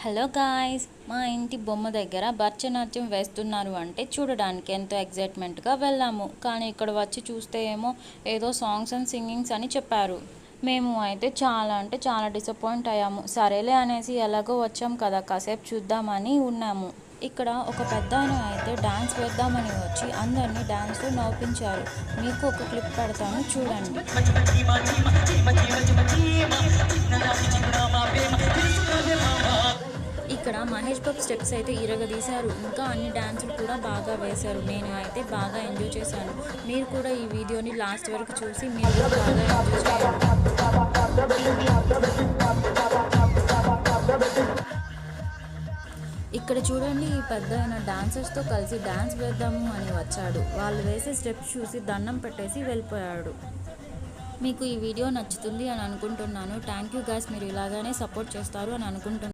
Hello guys, మా ఇంటి బొమ్మ దగ్గర భరతనాట్యం వేస్తున్నారు అంటే చూడడానికి ఎంతో ఎగ్జైట్మెంట్గా వెళ్ళాము. కానీ ఇక్కడ వచ్చి చూస్తే ఏదో సాంగ్స్ అండ్ సింగింగ్స్ అని చెప్పారు. మేము అయితే చాలా అంటే చాలా డిసప్పాయింట్ అయ్యాము. సరేలే అనేసి ఎలాగో వచ్చాం కదా, కాసేపు చూద్దామని ఉన్నాము. ఇక్కడ ఒక పెద్దాయన అయితే డాన్స్ వేద్దామని వచ్చి అందరినీ డాన్స్లో నవ్వించారు. మీకు ఒక క్లిప్ పెడతాను, చూడండి. ఇక్కడ మహేష్ బాబు స్టెప్స్ అయితే ఇరగదీశారు. ఇంకా అన్ని డాన్సులు కూడా బాగా వేశారు. నేను అయితే బాగా ఎంజాయ్ చేశాను. మీరు కూడా ఈ వీడియోని లాస్ట్ వరకు చూసి మీరు కూడా బాగా ఎంజాయ్ చేయండి. ఇక్కడ చూడండి, ఈ పెద్ద ఆయన డాన్సర్స్తో కలిసి డాన్స్ వేద్దాము అని వచ్చాడు. వాళ్ళు వేసే స్టెప్స్ చూసి దండం పెట్టేసి వెళ్ళిపోయాడు. మీకు ఈ వీడియో నచ్చుతుంది అని అనుకుంటున్నాను. థ్యాంక్ యూ గైస్, మీరు ఇలాగానే సపోర్ట్ చేస్తారు అని అనుకుంటున్నాను.